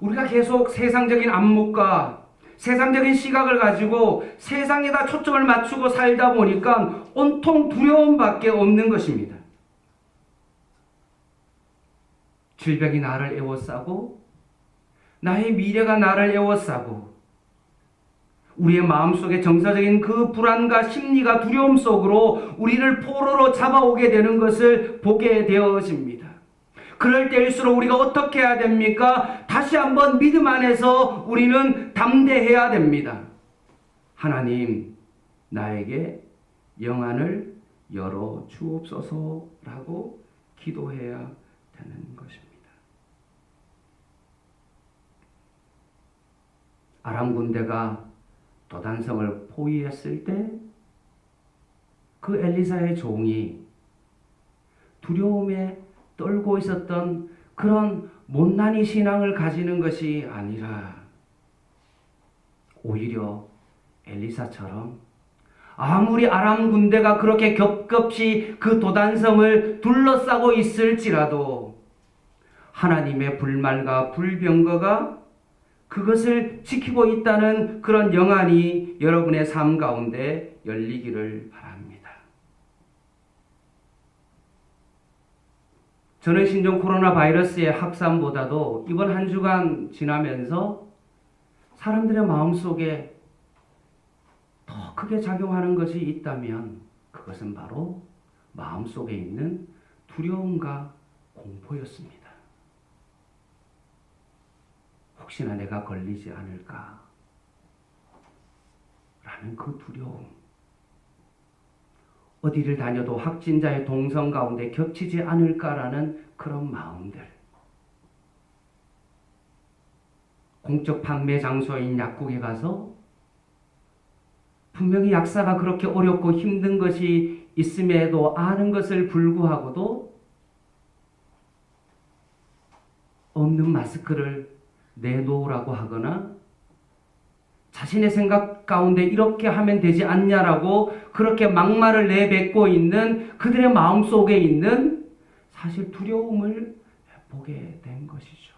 우리가 계속 세상적인 안목과 세상적인 시각을 가지고 세상에다 초점을 맞추고 살다 보니까 온통 두려움밖에 없는 것입니다. 질병이 나를 에워싸고 나의 미래가 나를 에워싸고 우리의 마음속에 정서적인 그 불안과 심리가 두려움 속으로 우리를 포로로 잡아오게 되는 것을 보게 되어집니다. 그럴 때일수록 우리가 어떻게 해야 됩니까? 다시 한번 믿음 안에서 우리는 담대해야 됩니다. 하나님, 나에게 영안을 열어 주옵소서라고 기도해야 되는 것입니다. 아람 군대가 도단성을 포위했을 때 그 엘리사의 종이 두려움에 떨고 있었던 그런 못난이 신앙을 가지는 것이 아니라 오히려 엘리사처럼 아무리 아람 군대가 그렇게 겹겹이 그 도단성을 둘러싸고 있을지라도 하나님의 불말과 불병거가 그것을 지키고 있다는 그런 영안이 여러분의 삶 가운데 열리기를 바랍니다. 저는 신종 코로나 바이러스의 확산보다도 이번 한 주간 지나면서 사람들의 마음속에 더 크게 작용하는 것이 있다면 그것은 바로 마음속에 있는 두려움과 공포였습니다. 혹시나 내가 걸리지 않을까 라는 그 두려움, 어디를 다녀도 확진자의 동선 가운데 겹치지 않을까라는 그런 마음들, 공적 판매 장소인 약국에 가서 분명히 약사가 그렇게 어렵고 힘든 것이 있음에도 아는 것을 불구하고도 없는 마스크를 내놓으라고 하거나 자신의 생각 가운데 이렇게 하면 되지 않냐라고 그렇게 막말을 내뱉고 있는 그들의 마음속에 있는 사실 두려움을 보게 된 것이죠.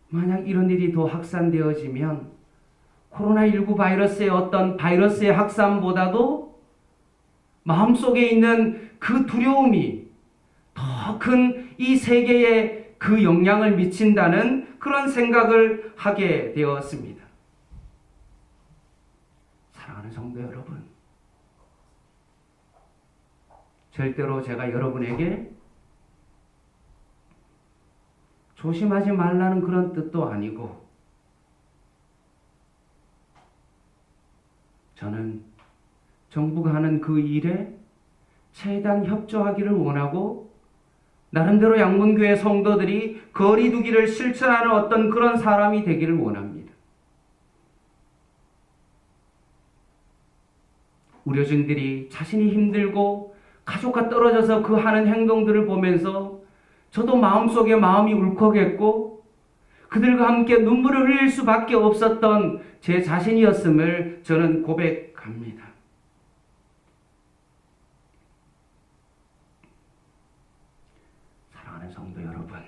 만약 이런 일이 더 확산되어지면 코로나19 바이러스의 어떤 바이러스의 확산보다도 마음속에 있는 그 두려움이 더 큰 이 세계에 그 영향을 미친다는 그런 생각을 하게 되었습니다. 사랑하는 성도 여러분, 절대로 제가 여러분에게 조심하지 말라는 그런 뜻도 아니고, 저는 정부가 하는 그 일에 최대한 협조하기를 원하고, 나름대로 양문교회 성도들이 거리두기를 실천하는 어떤 그런 사람이 되기를 원합니다. 우리 어르신들이 자신이 힘들고 가족과 떨어져서 그 하는 행동들을 보면서 저도 마음속에 마음이 울컥했고, 그들과 함께 눈물을 흘릴 수밖에 없었던 제 자신이었음을 저는 고백합니다. 사랑하는 성도 여러분,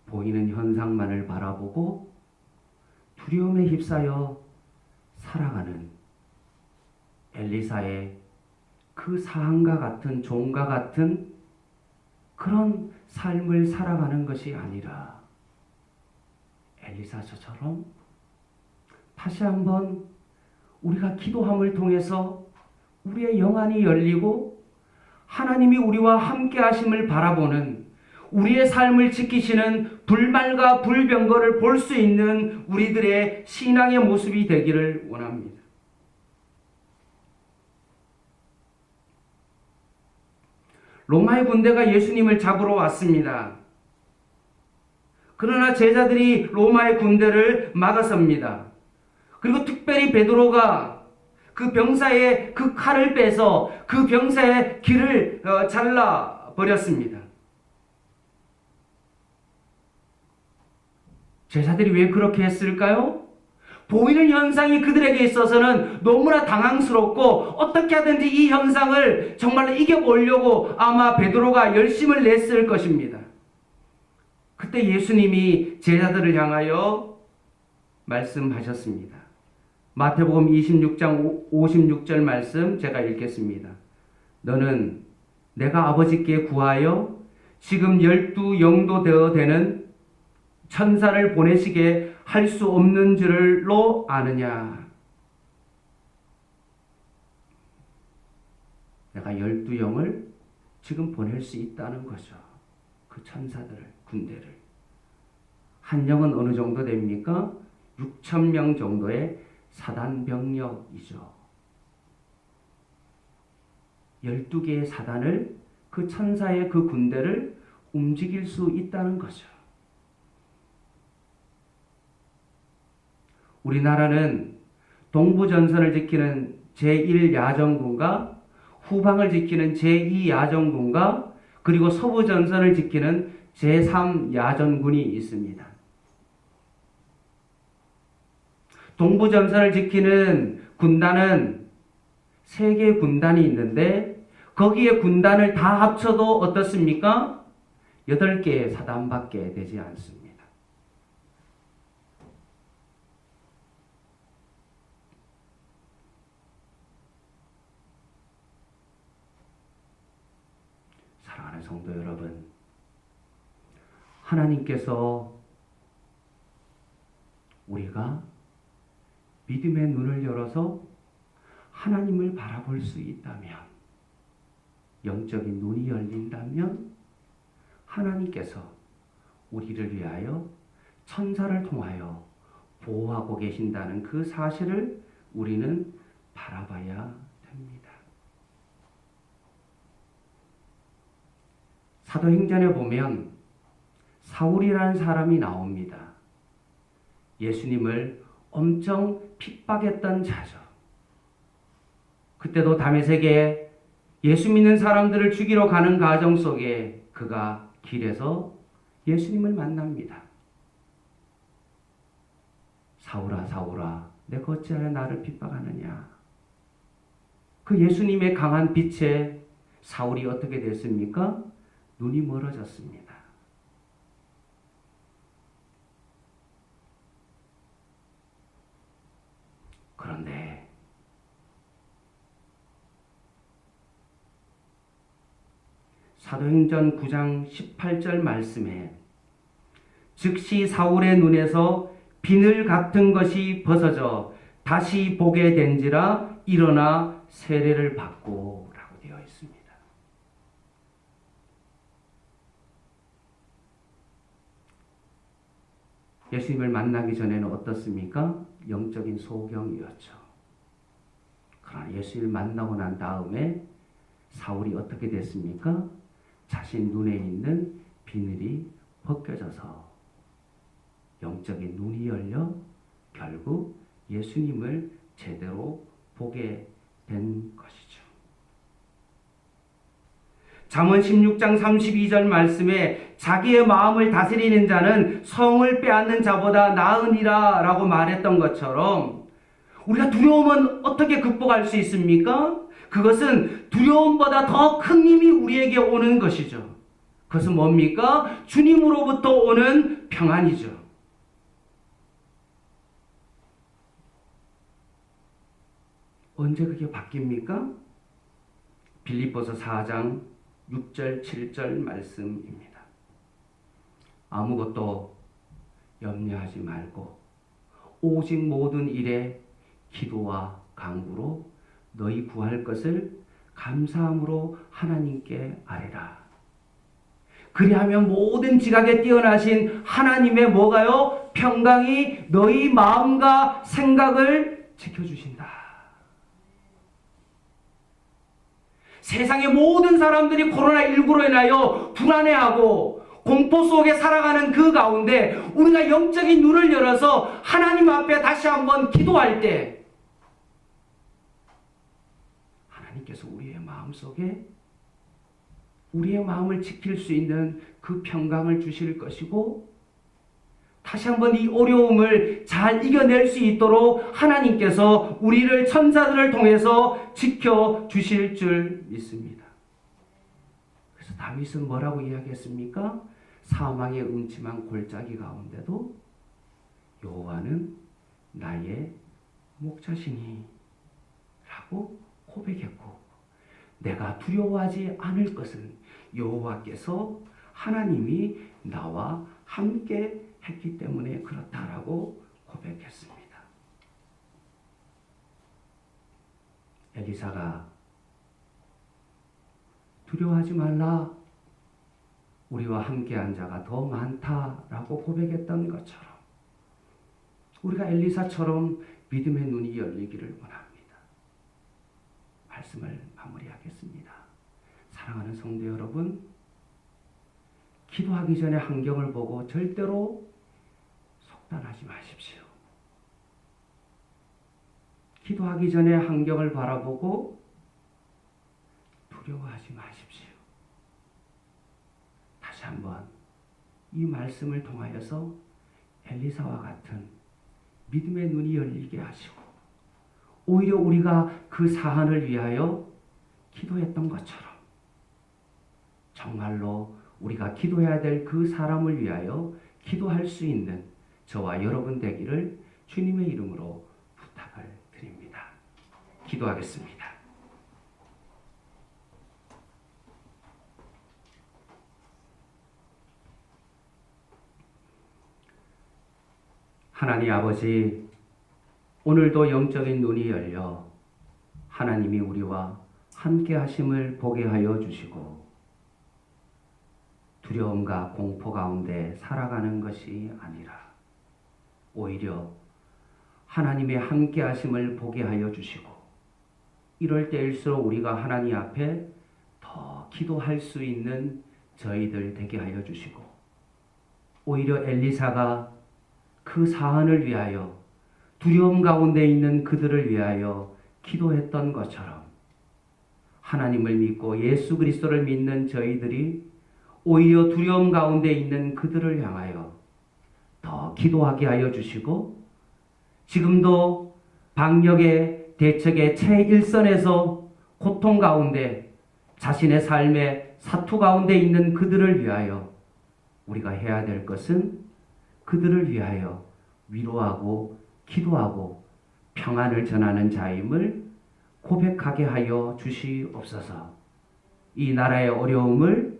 보이는 현상만을 바라보고 두려움에 휩싸여 살아가는 엘리사의 그 사항과 같은 종과 같은 그런 삶을 살아가는 것이 아니라, 엘리사처럼 다시 한번 우리가 기도함을 통해서 우리의 영안이 열리고 하나님이 우리와 함께 하심을 바라보는, 우리의 삶을 지키시는 불말과 불병거를 볼 수 있는 우리들의 신앙의 모습이 되기를 원합니다. 로마의 군대가 예수님을 잡으러 왔습니다. 그러나 제자들이 로마의 군대를 막아섭니다. 그리고 특별히 베드로가 그 병사의 그 칼을 빼서 그 병사의 귀를 잘라 버렸습니다. 제자들이 왜 그렇게 했을까요? 보이는 현상이 그들에게 있어서는 너무나 당황스럽고 어떻게 하든지 이 현상을 정말로 이겨보려고 아마 베드로가 열심을 냈을 것입니다. 그때 예수님이 제자들을 향하여 말씀하셨습니다. 마태복음 26장 56절 말씀 제가 읽겠습니다. 너는 내가 아버지께 구하여 지금 12영도 되어 되는 천사를 보내시게 할 수 없는 줄로 아느냐. 내가 12영을 지금 보낼 수 있다는 거죠. 그 천사들을, 군대를. 한 영은 어느 정도 됩니까? 6,000명 정도의 사단 병력이죠. 12개의 사단을, 그 천사의 그 군대를 움직일 수 있다는 거죠. 우리나라는 동부전선을 지키는 제1야전군과 후방을 지키는 제2야전군과 그리고 서부전선을 지키는 제3야전군이 있습니다. 동부전선을 지키는 군단은 3개의 군단이 있는데 거기에 군단을 다 합쳐도 어떻습니까? 8개의 사단밖에 되지 않습니다. 사랑하는 성도 여러분, 하나님께서 우리가 믿음의 눈을 열어서 하나님을 바라볼 수 있다면, 영적인 눈이 열린다면 하나님께서 우리를 위하여 천사를 통하여 보호하고 계신다는 그 사실을 우리는 바라봐야 됩니다. 사도행전에 보면 사울이라는 사람이 나옵니다. 예수님을 엄청 핍박했던 자죠. 그때도 다메섹에 예수 믿는 사람들을 죽이러 가는 과정 속에 그가 길에서 예수님을 만납니다. 사울아, 사울아, 내가 어찌하여 나를 핍박하느냐. 그 예수님의 강한 빛에 사울이 어떻게 됐습니까? 눈이 멀어졌습니다. 그런데 사도행전 9장 18절 말씀에 즉시 사울의 눈에서 비늘 같은 것이 벗어져 다시 보게 된지라 일어나 세례를 받고 라고 되어 있습니다. 예수님을 만나기 전에는 어떻습니까? 영적인 소경이었죠. 그러나 예수님을 만나고 난 다음에 사울이 어떻게 됐습니까? 자신 눈에 있는 비늘이 벗겨져서 영적인 눈이 열려 결국 예수님을 제대로 보게 된 것이죠. 잠언 16장 32절 말씀에 자기의 마음을 다스리는 자는 성을 빼앗는 자보다 나으니라 라고 말했던 것처럼 우리가 두려움은 어떻게 극복할 수 있습니까? 그것은 두려움보다 더 큰 힘이 우리에게 오는 것이죠. 그것은 뭡니까? 주님으로부터 오는 평안이죠. 언제 그게 바뀝니까? 빌립보서 4장 6절 7절 말씀입니다. 아무것도 염려하지 말고 오직 모든 일에 기도와 간구로 너희 구할 것을 감사함으로 하나님께 아뢰라. 그리하면 모든 지각에 뛰어나신 하나님의 뭐가요? 평강이 너희 마음과 생각을 지켜주신다. 세상의 모든 사람들이 코로나19로 인하여 불안해하고 공포 속에 살아가는 그 가운데 우리가 영적인 눈을 열어서 하나님 앞에 다시 한번 기도할 때 하나님께서 우리의 마음속에 우리의 마음을 지킬 수 있는 그 평강을 주실 것이고 다시 한번 이 어려움을 잘 이겨낼 수 있도록 하나님께서 우리를 천사들을 통해서 지켜주실 줄 믿습니다. 그래서 다윗은 뭐라고 이야기했습니까? 사망의 음침한 골짜기 가운데도 여호와는 나의 목자시니 라고 고백했고 내가 두려워하지 않을 것은 여호와께서 하나님이 나와 함께 했기 때문에 그렇다라고 고백했습니다. 엘리사가 두려워하지 말라 우리와 함께한 자가 더 많다라고 고백했던 것처럼 우리가 엘리사처럼 믿음의 눈이 열리기를 원합니다. 말씀을 마무리하겠습니다. 사랑하는 성도 여러분, 기도하기 전에 환경을 보고 절대로 속단하지 마십시오. 기도하기 전에 환경을 바라보고 두려워하지 마십시오. 다시 한번 이 말씀을 통하여서 엘리사와 같은 믿음의 눈이 열리게 하시고 오히려 우리가 그 사안을 위하여 기도했던 것처럼 정말로 우리가 기도해야 될 그 사람을 위하여 기도할 수 있는 저와 여러분 되기를 주님의 이름으로 부탁을 드립니다. 기도하겠습니다. 하나님 아버지, 오늘도 영적인 눈이 열려 하나님이 우리와 함께 하심을 보게 하여 주시고 두려움과 공포 가운데 살아가는 것이 아니라 오히려 하나님의 함께 하심을 보게 하여 주시고 이럴 때일수록 우리가 하나님 앞에 더 기도할 수 있는 저희들 되게 하여 주시고 오히려 엘리사가 그 사안을 위하여 두려움 가운데 있는 그들을 위하여 기도했던 것처럼 하나님을 믿고 예수 그리스도를 믿는 저희들이 오히려 두려움 가운데 있는 그들을 향하여 더 기도하게 하여 주시고 지금도 방역의 대책의 최일선에서 고통 가운데 자신의 삶의 사투 가운데 있는 그들을 위하여 우리가 해야 될 것은 그들을 위하여 위로하고 기도하고 평안을 전하는 자임을 고백하게 하여 주시옵소서. 이 나라의 어려움을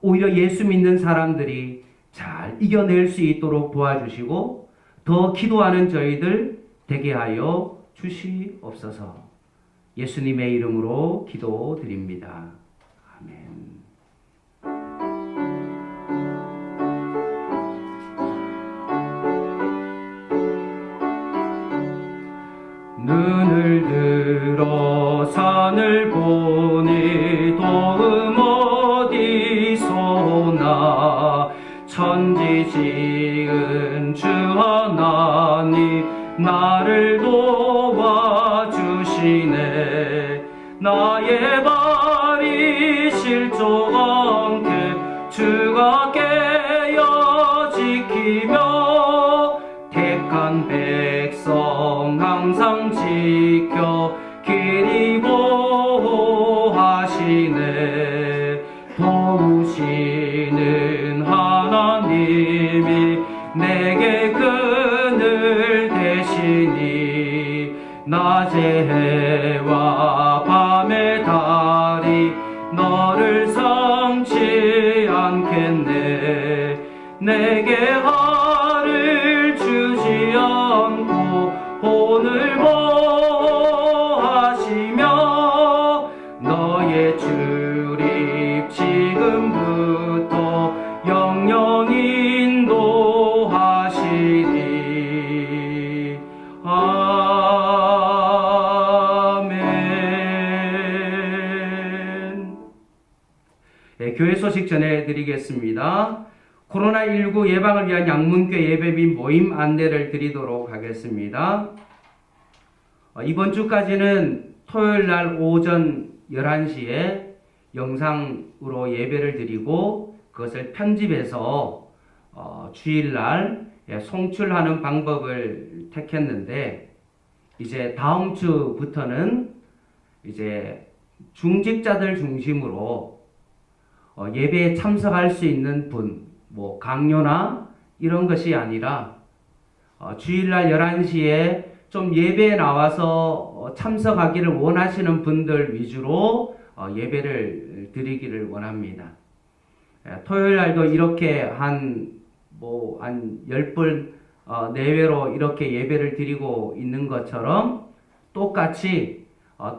오히려 예수 믿는 사람들이 잘 이겨낼 수 있도록 도와주시고 더 기도하는 저희들 되게 하여 주시옵소서. 예수님의 이름으로 기도드립니다. 아멘. 눈을 들어 산을 보니 도움 어디서나 천지 지은 주 하나님 나를 도와주시네. 나의 발이 실족 않게 주가 깨어 지키며 택한 백성 항상 지켜 길이 보호하시네. 도우시는 하나님이 내게 그늘 되시니 낮의 해와 밤의 달이 너를 삼지 않겠네. 내게 화를 주지 않고 오늘 보호하시며 너의 출입 지금부터 영영 인도하시리. 아멘. 네, 교회 소식 전해드리겠습니다. 코로나19 예방을 위한 양문교 예배 및 모임 안내를 드리도록 하겠습니다. 이번 주까지는 토요일 날 오전 11시에 영상으로 예배를 드리고 그것을 편집해서 주일날 송출하는 방법을 택했는데 이제 다음 주부터는 이제 중직자들 중심으로 예배에 참석할 수 있는 분, 뭐 강요나 이런 것이 아니라 주일날 11시에 좀 예배에 나와서 참석하기를 원하시는 분들 위주로 예배를 드리기를 원합니다. 토요일날도 이렇게 한 10분 내외로 이렇게 예배를 드리고 있는 것처럼 똑같이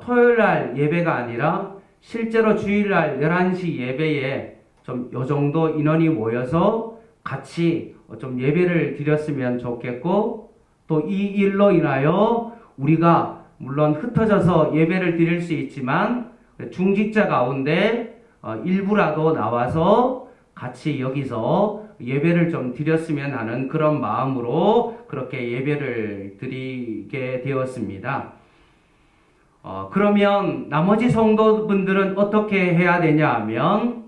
토요일날 예배가 아니라 실제로 주일날 11시 예배에 좀 요 정도 인원이 모여서 같이 좀 예배를 드렸으면 좋겠고, 또 이 일로 인하여 우리가 물론 흩어져서 예배를 드릴 수 있지만 중직자 가운데 일부라도 나와서 같이 여기서 예배를 좀 드렸으면 하는 그런 마음으로 그렇게 예배를 드리게 되었습니다. 그러면 나머지 성도분들은 어떻게 해야 되냐 하면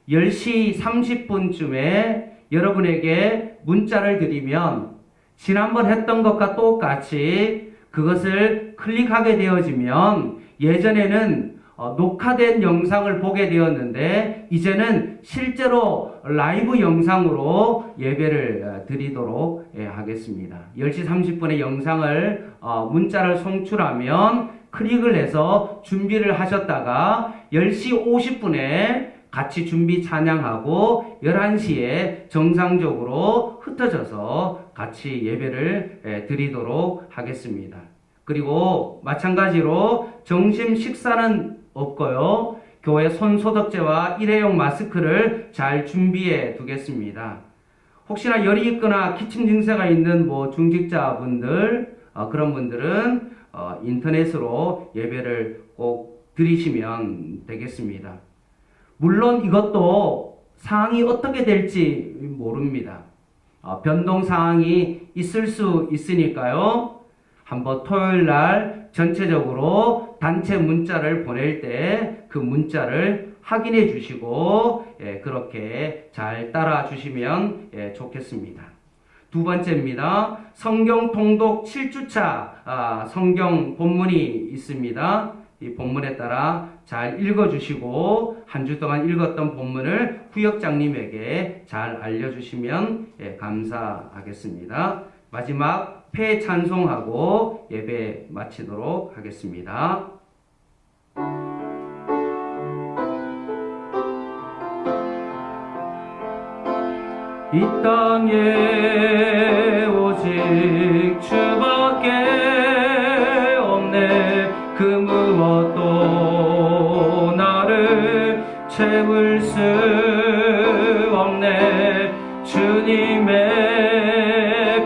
10시 30분쯤에 여러분에게 문자를 드리면 지난번 했던 것과 똑같이 그것을 클릭하게 되어지면 예전에는 녹화된 영상을 보게 되었는데 이제는 실제로 라이브 영상으로 예배를 드리도록 하겠습니다. 10시 30분에 영상을 문자를 송출하면 클릭을 해서 준비를 하셨다가 10시 50분에 같이 준비 찬양하고 11시에 정상적으로 흩어져서 같이 예배를 드리도록 하겠습니다. 그리고 마찬가지로 점심 식사는 없고요. 교회 손소독제와 일회용 마스크를 잘 준비해 두겠습니다. 혹시나 열이 있거나 기침 증세가 있는 중직자분들, 그런 분들은 인터넷으로 예배를 꼭 드리시면 되겠습니다. 물론 이것도 상황이 어떻게 될지 모릅니다. 변동 사항이 있을 수 있으니까요. 한번 토요일 날 전체적으로 단체 문자를 보낼 때 그 문자를 확인해 주시고 그렇게 잘 따라 주시면 좋겠습니다. 두 번째입니다. 성경 통독 7주차 성경 본문이 있습니다. 이 본문에 따라 잘 읽어주시고 한 주 동안 읽었던 본문을 후역장님에게 잘 알려주시면 감사하겠습니다. 마지막 폐 찬송하고 예배 마치도록 하겠습니다. 이 땅에 오직 주밖에 없네. 그 무엇도 나를 채울 수 없네. 주님의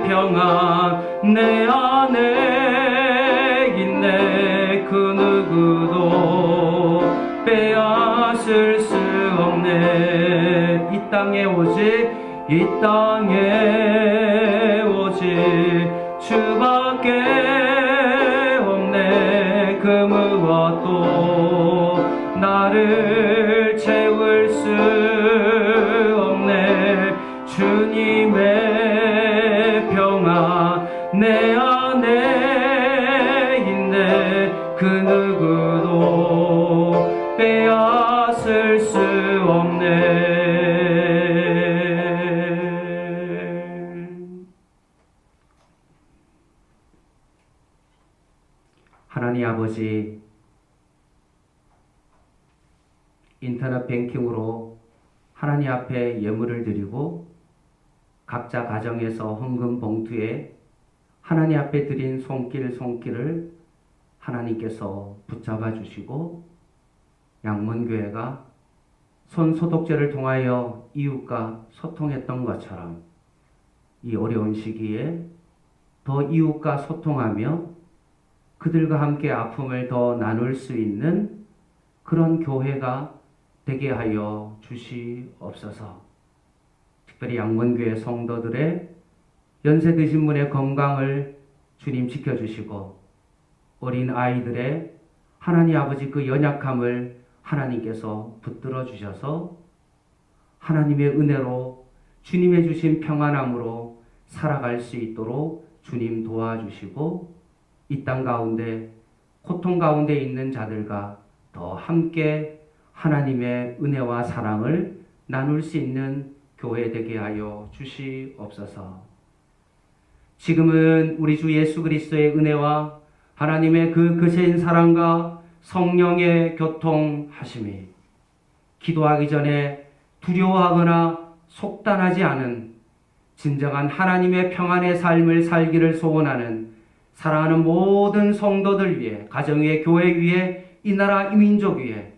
평안 내 안에 있네. 그 누구도 빼앗을 수 없네. 이 땅에 오직 주밖에 없네. 그 무엇도 나를 채울 수 없네. 주님의 평안 내 안에 있네. 그 누구도 빼앗을 수 없네. 하나님 아버지, 인터넷 뱅킹으로 하나님 앞에 예물을 드리고 각자 가정에서 헌금 봉투에 하나님 앞에 드린 손길을 하나님께서 붙잡아 주시고 양문교회가 손소독제를 통하여 이웃과 소통했던 것처럼 이 어려운 시기에 더 이웃과 소통하며 그들과 함께 아픔을 더 나눌 수 있는 그런 교회가 되게 하여 주시옵소서. 특별히 양문교회 성도들의 연세 드신 분의 건강을 주님 지켜주시고 어린 아이들의 하나님 아버지 그 연약함을 하나님께서 붙들어 주셔서 하나님의 은혜로 주님의 주신 평안함으로 살아갈 수 있도록 주님 도와주시고 이 땅 가운데 고통 가운데 있는 자들과 더 함께 하나님의 은혜와 사랑을 나눌 수 있는 교회 되게 하여 주시옵소서. 지금은 우리 주 예수 그리스도의 은혜와 하나님의 그 거센 사랑과 성령의 교통하심이 기도하기 전에 두려워하거나 속단하지 않은 진정한 하나님의 평안의 삶을 살기를 소원하는 사랑하는 모든 성도들 위해, 가정 위에, 교회 위에, 이 나라 이 민족 위에,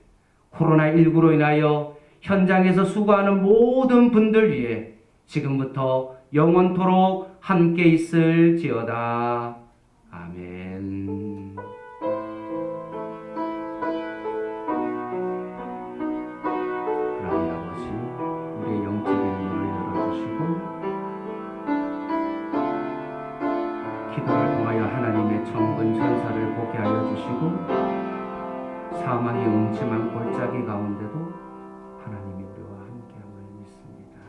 코로나19로 인하여 현장에서 수고하는 모든 분들 위해 지금부터 영원토록 함께 있을지어다. 아멘. 하나님 아버지, 우리의 영적인 눈을 열어주시고 기도를 통하여 하나님의 천군 천사를 보게 하여 주시고 사망의 음침한 골짜기 가운데도 하나님이 우리와 함께함을 믿습니다.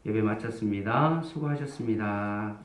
예배 마쳤습니다. 수고하셨습니다.